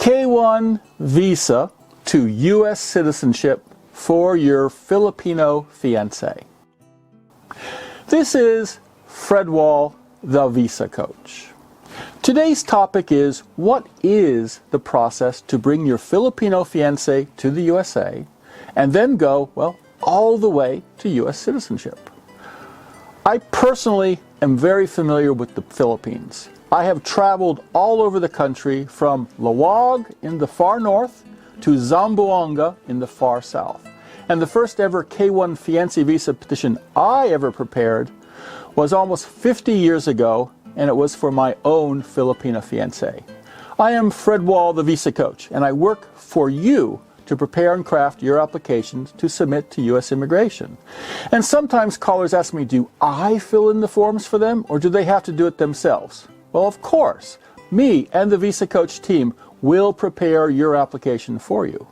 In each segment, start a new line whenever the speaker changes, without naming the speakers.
K-1 visa to U.S. citizenship for your Filipino fiancé. This is Fred Wahl, the Visa Coach. Today's topic is, what is the process to bring your Filipino fiancé to the USA and then go, well, all the way to U.S. citizenship? I personally am very familiar with the Philippines. I have traveled all over the country, from Lawag in the far north to Zamboanga in the far south. And the first ever K-1 Fiancee visa petition I ever prepared was almost 50 years ago, and it was for my own Filipina fiancé. I am Fred Wahl, the Visa Coach, and I work for you to prepare and craft your applications to submit to U.S. immigration. And sometimes callers ask me, do I fill in the forms for them, or do they have to do it themselves? Well, of course, me and the Visa Coach team will prepare your application for you.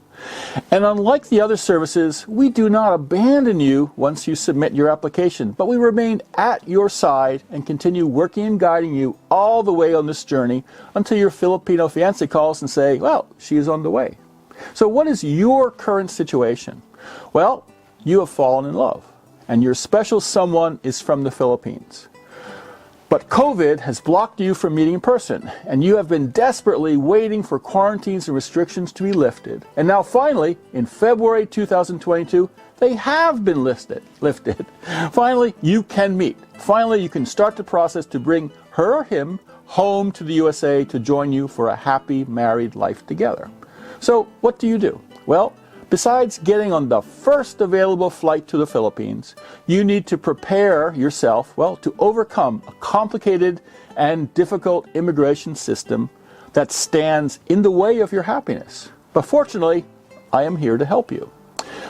And unlike the other services, we do not abandon you once you submit your application, but we remain at your side and continue working and guiding you all the way on this journey until your Filipino fiancé calls and say, well, she is on the way. So what is your current situation? Well, you have fallen in love, and your special someone is from the Philippines. But COVID has blocked you from meeting in person, and you have been desperately waiting for quarantines and restrictions to be lifted. And now finally, in February 2022, they have been lifted. Finally, you can meet. Finally, you can start the process to bring her or him home to the USA to join you for a happy married life together. So what do you do? Well, besides getting on the first available flight to the Philippines, you need to prepare yourself, well, to overcome a complicated and difficult immigration system that stands in the way of your happiness. But fortunately, I am here to help you.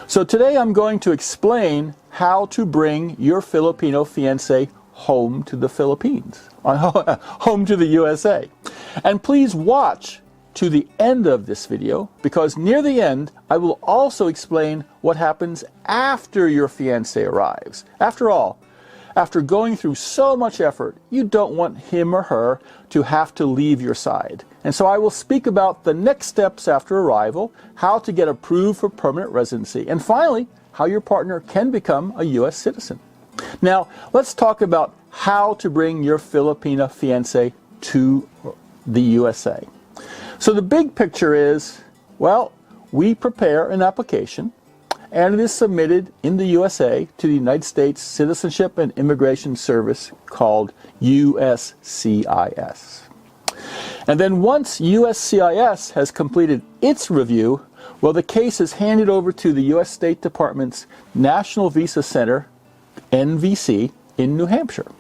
So today I'm going to explain how to bring your Filipino fiancé home to the Philippines, home to the USA. And please watch to the end of this video, because near the end I will also explain what happens after your fiancé arrives. After all, after going through so much effort, you don't want him or her to have to leave your side. And so I will speak about the next steps after arrival, how to get approved for permanent residency, and finally, how your partner can become a U.S. citizen. Now, let's talk about how to bring your Filipina fiancé to the USA. So the big picture is, well, we prepare an application, and it is submitted in the USA to the United States Citizenship and Immigration Service, called USCIS. And then once USCIS has completed its review, well, the case is handed over to the U.S. State Department's National Visa Center, NVC, in New Hampshire.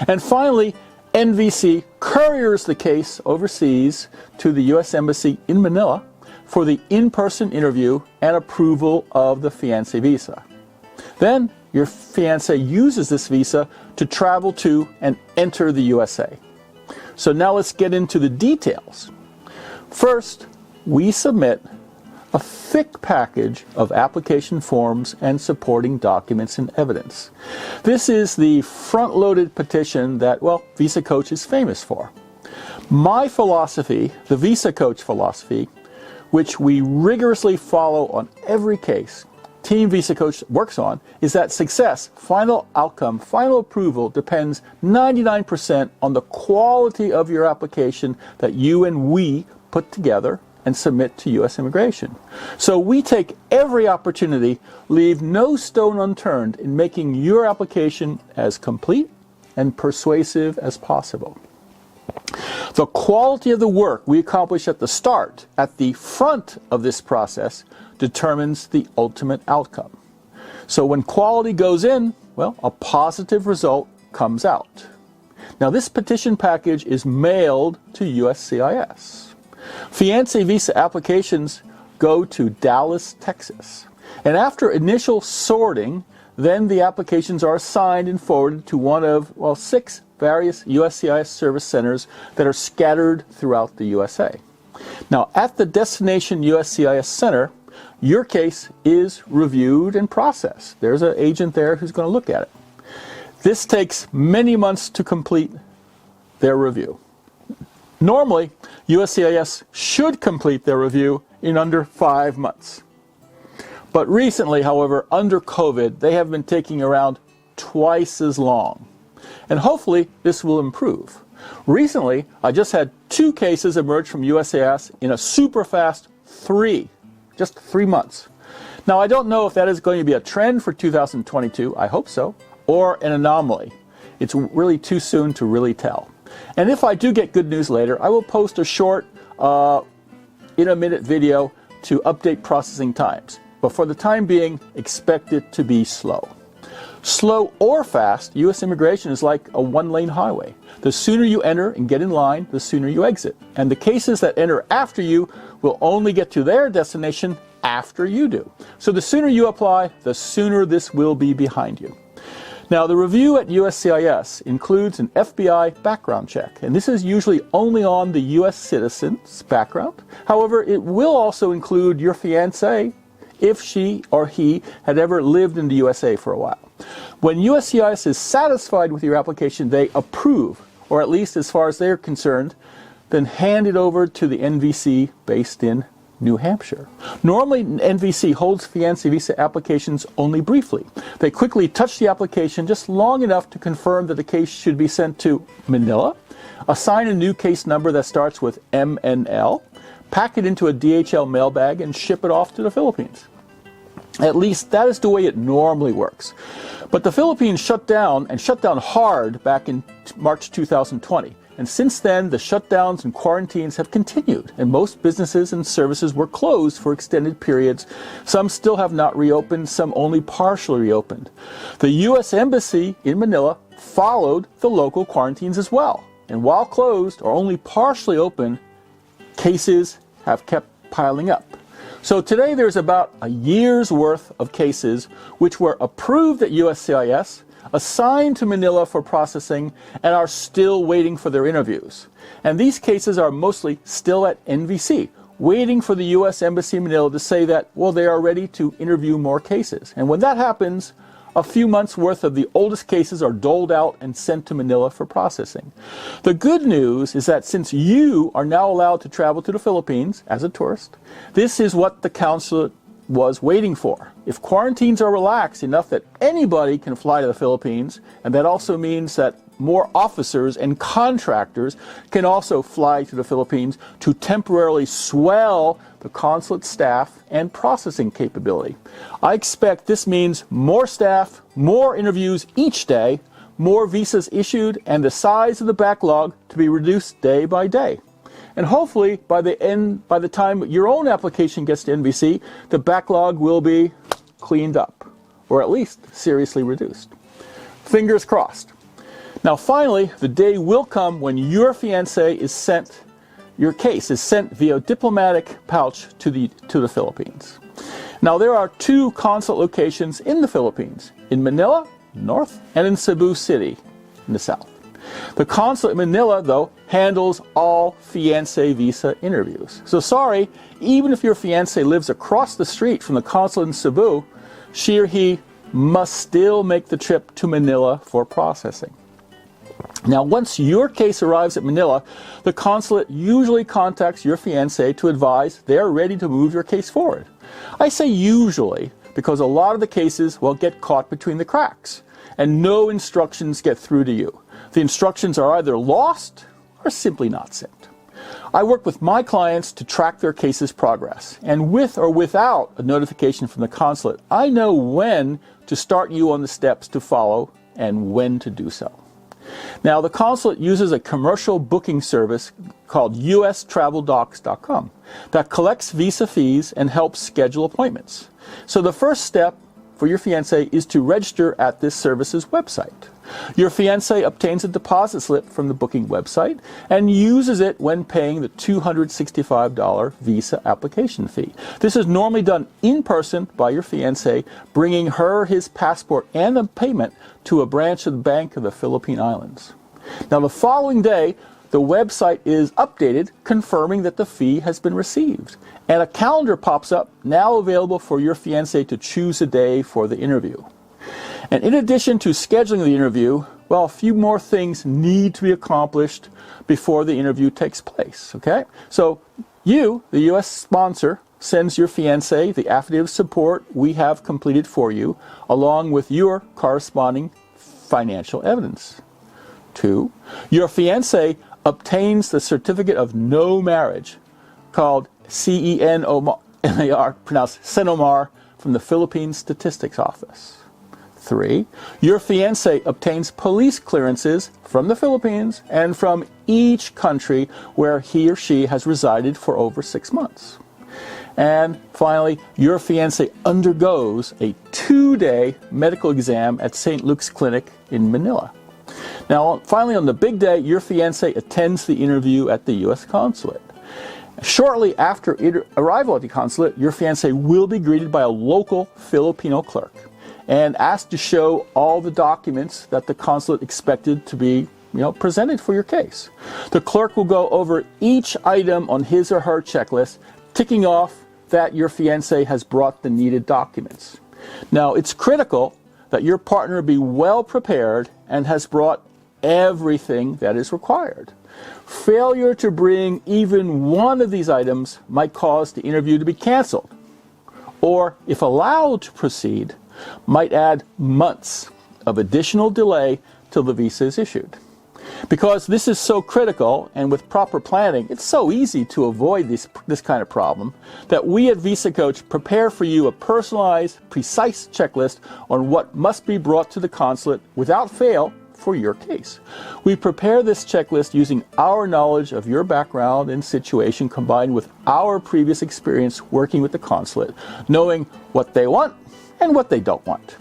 And finally, NVC couriers the case overseas to the U.S. Embassy in Manila for the in-person interview and approval of the fiancé visa. Then your fiancé uses this visa to travel to and enter the USA. So now let's get into the details. First, we submit a thick package of application forms and supporting documents and evidence. This is the front-loaded petition that, well, Visa Coach is famous for. My philosophy, the Visa Coach philosophy, which we rigorously follow on every case Team Visa Coach works on, is that success, final outcome, final approval depends 99% on the quality of your application that you and we put together and submit to U.S. immigration. So we take every opportunity, leave no stone unturned in making your application as complete and persuasive as possible. The quality of the work we accomplish at the start, at the front of this process, determines the ultimate outcome. So when quality goes in, well, a positive result comes out. Now this petition package is mailed to USCIS. Fiancé visa applications go to Dallas, Texas. And after initial sorting, then the applications are assigned and forwarded to one of, well, 6 various USCIS service centers that are scattered throughout the USA. Now, at the destination USCIS center, your case is reviewed and processed. There's an agent there who's going to look at it. This takes many months to complete their review. Normally, USCIS should complete their review in under 5 months. But recently, however, under COVID, they have been taking around twice as long. And hopefully, this will improve. Recently, I just had 2 cases emerge from USCIS in a super fast just 3 months. Now, I don't know if that is going to be a trend for 2022, I hope so, or an anomaly. It's really too soon to really tell. And if I do get good news later, I will post a short, in-a-minute video to update processing times. But for the time being, expect it to be slow. Slow or fast, U.S. immigration is like a one-lane highway. The sooner you enter and get in line, the sooner you exit. And the cases that enter after you will only get to their destination after you do. So the sooner you apply, the sooner this will be behind you. Now, the review at USCIS includes an FBI background check, and this is usually only on the U.S. citizen's background. However, it will also include your fiancé if she or he had ever lived in the USA for a while. When USCIS is satisfied with your application, they approve, or at least as far as they're concerned, then hand it over to the NVC based in New Hampshire. Normally, NVC holds fiancé visa applications only briefly. They quickly touch the application just long enough to confirm that the case should be sent to Manila, assign a new case number that starts with MNL, pack it into a DHL mail bag, and ship it off to the Philippines. At least that is the way it normally works. But the Philippines shut down, and shut down hard, back in March 2020. And since then, the shutdowns and quarantines have continued, and most businesses and services were closed for extended periods. Some still have not reopened, some only partially reopened. The U.S. Embassy in Manila followed the local quarantines as well. And while closed or only partially open, cases have kept piling up. So today there's about a year's worth of cases which were approved at USCIS, assigned to Manila for processing, and are still waiting for their interviews. And these cases are mostly still at NVC, waiting for the U.S. Embassy in Manila to say that, well, they are ready to interview more cases. And when that happens, a few months' worth of the oldest cases are doled out and sent to Manila for processing. The good news is that since you are now allowed to travel to the Philippines as a tourist, this is what the consulate was waiting for. If quarantines are relaxed enough that anybody can fly to the Philippines, and that also means that more officers and contractors can also fly to the Philippines to temporarily swell the consulate staff and processing capability. I expect this means more staff, more interviews each day, more visas issued, and the size of the backlog to be reduced day by day. And hopefully, by the time your own application gets to NVC, the backlog will be cleaned up, or at least seriously reduced. Fingers crossed. Now, finally, the day will come when your fiancé is sent, your case is sent via diplomatic pouch to the Philippines. Now, there are 2 consulate locations in the Philippines, in Manila, north, and in Cebu City, in the south. The consulate in Manila, though, handles all fiancé visa interviews. So sorry, even if your fiancé lives across the street from the consulate in Cebu, she or he must still make the trip to Manila for processing. Now, once your case arrives at Manila, the consulate usually contacts your fiancé to advise they are ready to move your case forward. I say usually because a lot of the cases will get caught between the cracks, and no instructions get through to you. The instructions are either lost or simply not sent. I work with my clients to track their case's progress, and with or without a notification from the consulate, I know when to start you on the steps to follow and when to do so. Now, the consulate uses a commercial booking service called ustraveldocs.com that collects visa fees and helps schedule appointments. So the first step for your fiancé is to register at this service's website. Your fiancé obtains a deposit slip from the booking website and uses it when paying the $265 visa application fee. This is normally done in person by your fiancé, bringing her his passport and the payment to a branch of the Bank of the Philippine Islands. Now, the following day, the website is updated, confirming that the fee has been received. And a calendar pops up, now available for your fiancé to choose a day for the interview. And in addition to scheduling the interview, well, a few more things need to be accomplished before the interview takes place, okay? So you, the U.S. sponsor, sends your fiancé the affidavit of support we have completed for you, along with your corresponding financial evidence. 2, your fiancé obtains the certificate of no marriage, called CENOMAR, pronounced CENOMAR, from the Philippine Statistics Office. 3, your fiancé obtains police clearances from the Philippines and from each country where he or she has resided for over 6 months. And finally, your fiancé undergoes a 2-day medical exam at St. Luke's Clinic in Manila. Now, finally, on the big day, your fiancé attends the interview at the U.S. consulate. Shortly after arrival at the consulate, your fiancé will be greeted by a local Filipino clerk and asked to show all the documents that the consulate expected to be presented for your case. The clerk will go over each item on his or her checklist, ticking off that your fiancé has brought the needed documents. Now, it's critical that your partner be well prepared and has brought everything that is required. Failure to bring even one of these items might cause the interview to be canceled, or, if allowed to proceed, might add months of additional delay till the visa is issued. Because this is so critical, and with proper planning, it's so easy to avoid this kind of problem, that we at VisaCoach prepare for you a personalized, precise checklist on what must be brought to the consulate without fail for your case. We prepare this checklist using our knowledge of your background and situation combined with our previous experience working with the consulate, knowing what they want and what they don't want.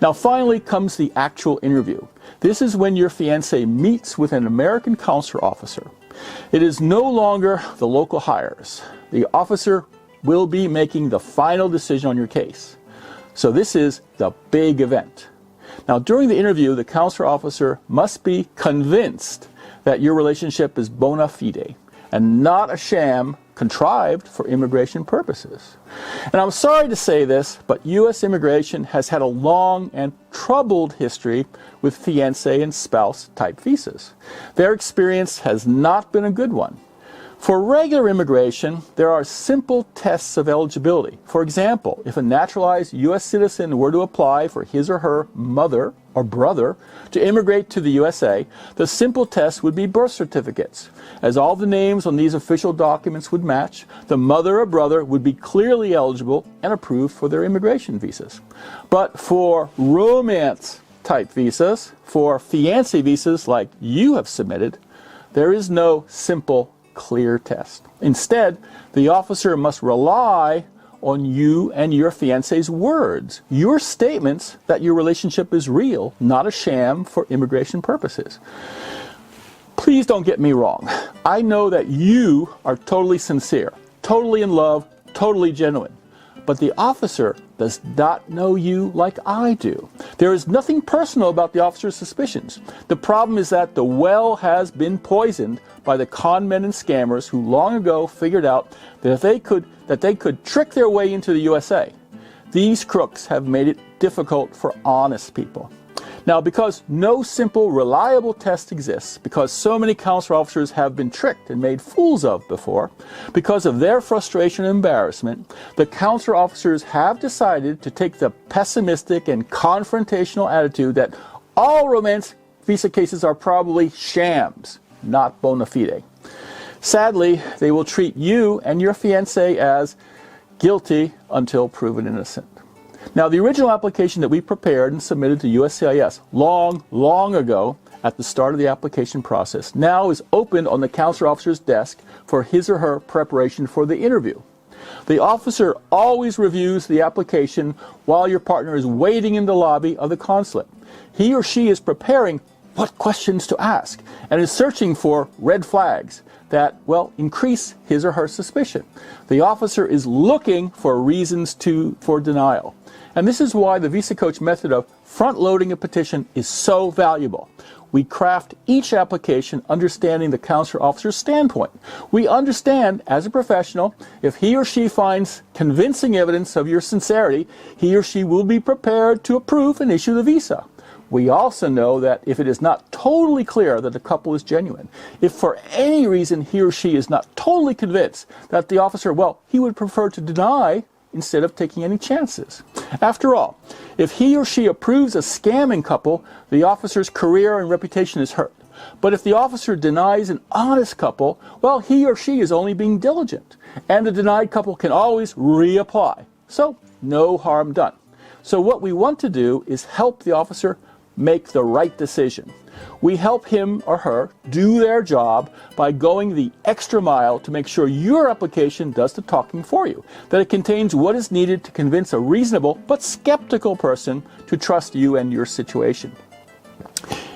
Now, finally comes the actual interview. This is when your fiancé meets with an American consular officer. It is no longer the local hires. The officer will be making the final decision on your case. So this is the big event. Now, during the interview, the consular officer must be convinced that your relationship is bona fide and not a sham contrived for immigration purposes. And I'm sorry to say this, but U.S. immigration has had a long and troubled history with fiancé and spouse type visas. Their experience has not been a good one. For regular immigration, there are simple tests of eligibility. For example, if a naturalized U.S. citizen were to apply for his or her mother or brother to immigrate to the USA, the simple test would be birth certificates. As all the names on these official documents would match, the mother or brother would be clearly eligible and approved for their immigration visas. But for romance type visas, for fiancé visas like you have submitted, there is no simple clear test. Instead, the officer must rely on you and your fiancé's words, your statements that your relationship is real, not a sham for immigration purposes. Please don't get me wrong. I know that you are totally sincere, totally in love, totally genuine. But the officer does not know you like I do. There is nothing personal about the officer's suspicions. The problem is that the well has been poisoned by the con men and scammers who long ago figured out that they could trick their way into the USA. These crooks have made it difficult for honest people. Now, because no simple, reliable test exists, because so many consular officers have been tricked and made fools of before, because of their frustration and embarrassment, the consular officers have decided to take the pessimistic and confrontational attitude that all romance visa cases are probably shams, not bona fide. Sadly, they will treat you and your fiancé as guilty until proven innocent. Now, the original application that we prepared and submitted to USCIS long ago at the start of the application process now is open on the consular officer's desk for his or her preparation for the interview. The officer always reviews the application while your partner is waiting in the lobby of the consulate. He or she is preparing what questions to ask and is searching for red flags that, well, increase his or her suspicion. The officer is looking for reasons for denial. And this is why the VisaCoach method of front-loading a petition is so valuable. We craft each application understanding the consular officer's standpoint. We understand, as a professional, if he or she finds convincing evidence of your sincerity, he or she will be prepared to approve and issue the visa. We also know that if it is not totally clear that the couple is genuine, if for any reason he or she is not totally convinced that the officer, well, he would prefer to deny instead of taking any chances. After all, if he or she approves a scamming couple, the officer's career and reputation is hurt. But if the officer denies an honest couple, well, he or she is only being diligent, and the denied couple can always reapply. So, no harm done. So what we want to do is help the officer make the right decision. We help him or her do their job by going the extra mile to make sure your application does the talking for you, that it contains what is needed to convince a reasonable but skeptical person to trust you and your situation.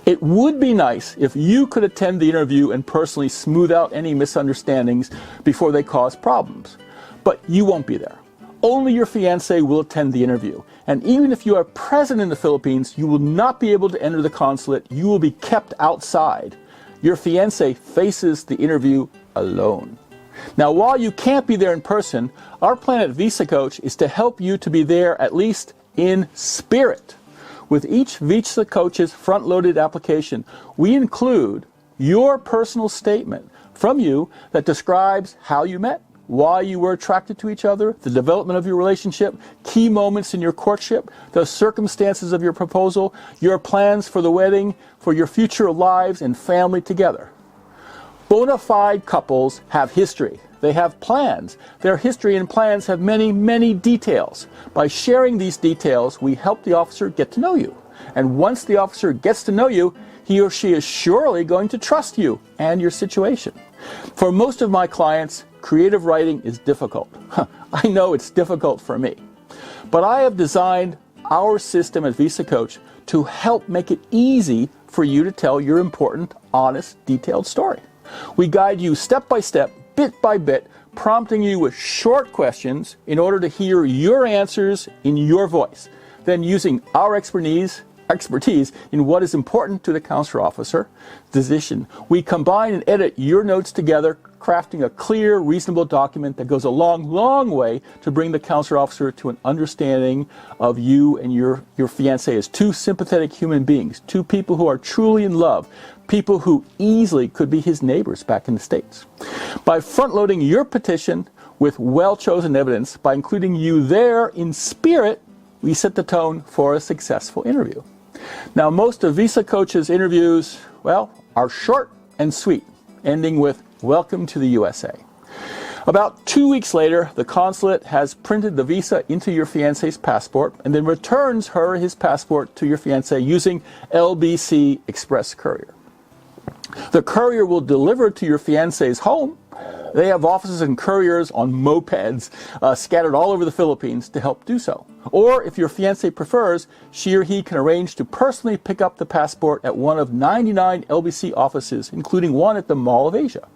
It would be nice if you could attend the interview and personally smooth out any misunderstandings before they cause problems. But you won't be there. Only your fiancé will attend the interview. And even if you are present in the Philippines, you will not be able to enter the consulate. You will be kept outside. Your fiancé faces the interview alone. Now, while you can't be there in person, our plan at VisaCoach is to help you to be there at least in spirit. With each VisaCoach's front-loaded application, we include your personal statement from you that describes how you met, why you were attracted to each other, the development of your relationship, key moments in your courtship, the circumstances of your proposal, your plans for the wedding, for your future lives and family together. Bona fide couples have history. They have plans. Their history and plans have many, many details. By sharing these details, we help the officer get to know you. And once the officer gets to know you, he or she is surely going to trust you and your situation. For most of my clients, creative writing is difficult. I know it's difficult for me. But I have designed our system at VisaCoach to help make it easy for you to tell your important, honest, detailed story. We guide you step by step, bit by bit, prompting you with short questions in order to hear your answers in your voice. Then using our expertise in what is important to the consular officer decision, we combine and edit your notes together, crafting a clear, reasonable document that goes a long, long way to bring the consular officer to an understanding of you and your fiancé as two sympathetic human beings, two people who are truly in love, people who easily could be his neighbors back in the States. By front-loading your petition with well-chosen evidence, by including you there in spirit, we set the tone for a successful interview. Now, most of VisaCoach's interviews, well, are short and sweet, ending with "Welcome to the USA." About 2 weeks later, the consulate has printed the visa into your fiancé's passport and then returns her his passport to your fiancé using LBC Express Courier. The courier will deliver it to your fiancé's home. They have offices and couriers on mopeds scattered all over the Philippines to help do so. Or if your fiancé prefers, she or he can arrange to personally pick up the passport at one of 99 LBC offices, including one at the Mall of Asia.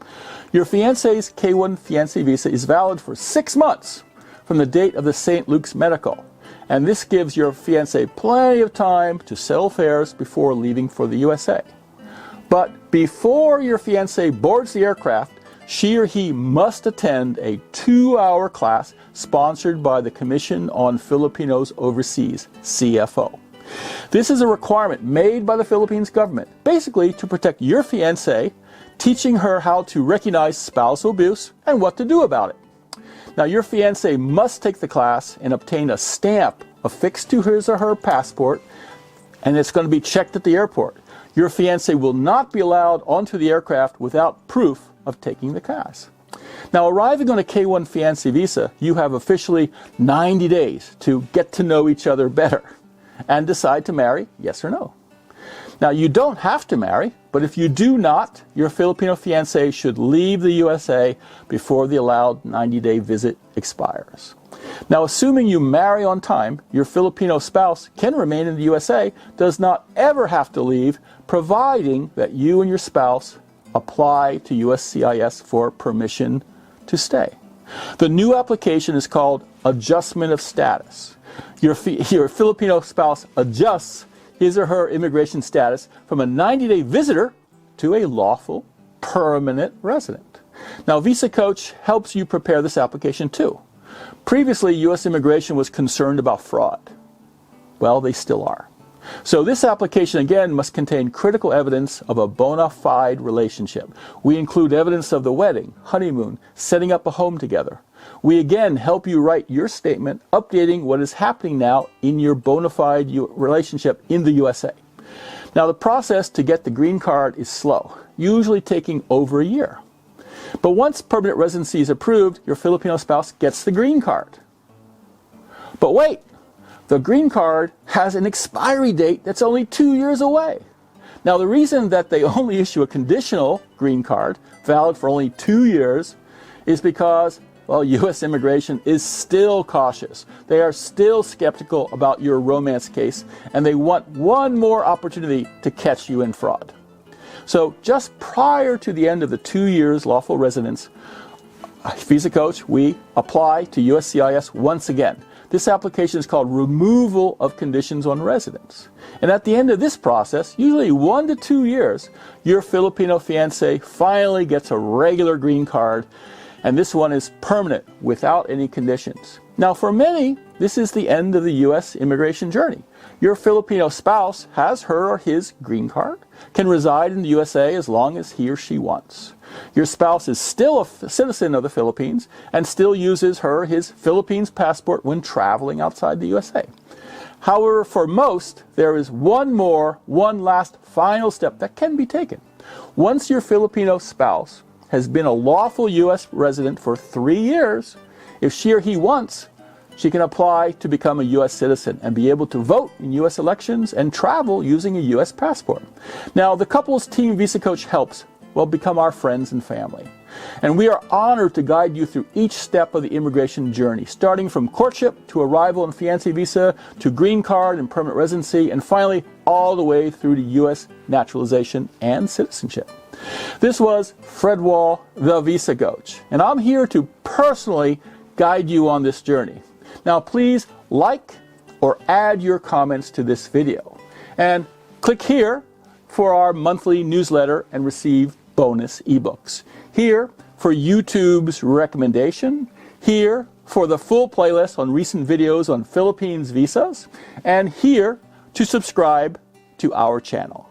Your fiancé's K1 fiancé visa is valid for 6 months from the date of the St. Luke's Medical. And this gives your fiancé plenty of time to settle fares before leaving for the USA. But before your fiancé boards the aircraft, she or he must attend a 2-hour class sponsored by the Commission on Filipinos Overseas, CFO. This is a requirement made by the Philippines government, basically to protect your fiancé, teaching her how to recognize spousal abuse and what to do about it. Now, your fiancé must take the class and obtain a stamp affixed to his or her passport, and it's going to be checked at the airport. Your fiancé will not be allowed onto the aircraft without proof of taking the class. Now, arriving on a K1 fiancé visa, you have officially 90 days to get to know each other better and decide to marry, yes or no. Now, you don't have to marry, but if you do not, your Filipino fiancé should leave the USA before the allowed 90-day visit expires. Now, assuming you marry on time, your Filipino spouse can remain in the USA, does not ever have to leave, providing that you and your spouse apply to USCIS for permission to stay. The new application is called Adjustment of Status. Your Filipino spouse adjusts his or her immigration status from a 90-day visitor to a lawful, permanent resident. Now, VisaCoach helps you prepare this application too. Previously, U.S. immigration was concerned about fraud. Well, they still are. So this application again must contain critical evidence of a bona fide relationship. We include evidence of the wedding, honeymoon, setting up a home together. We again help you write your statement updating what is happening now in your bona fide relationship in the USA. Now the process to get the green card is slow, usually taking over a year. But once permanent residency is approved, your Filipino spouse gets the green card. But wait! The green card has an expiry date that's only 2 years away. Now the reason that they only issue a conditional green card, valid for only 2 years, is because, well, U.S. immigration is still cautious. They are still skeptical about your romance case, and they want one more opportunity to catch you in fraud. So just prior to the end of the 2 years lawful residence, VisaCoach, we apply to USCIS once again. This application is called removal of conditions on residence. And at the end of this process, usually 1 to 2 years, your Filipino fiancé finally gets a regular green card, and this one is permanent without any conditions. Now for many, this is the end of the U.S. immigration journey. Your Filipino spouse has her or his green card, can reside in the USA as long as he or she wants. Your spouse is still a citizen of the Philippines and still uses her or his Philippines passport when traveling outside the USA. However, for most, there is one last final step that can be taken. Once your Filipino spouse has been a lawful U.S. resident for 3 years, if she or he wants, she can apply to become a U.S. citizen and be able to vote in U.S. elections and travel using a U.S. passport. Now, the couples team VisaCoach helps become our friends and family. And we are honored to guide you through each step of the immigration journey, starting from courtship to arrival and fiancé visa, to green card and permanent residency, and finally all the way through to U.S. naturalization and citizenship. This was Fred Wahl, the VisaCoach, and I'm here to personally guide you on this journey. Now please like or add your comments to this video, and click here for our monthly newsletter and receive bonus ebooks. Here for YouTube's recommendation, here for the full playlist on recent videos on Philippines visas, and here to subscribe to our channel.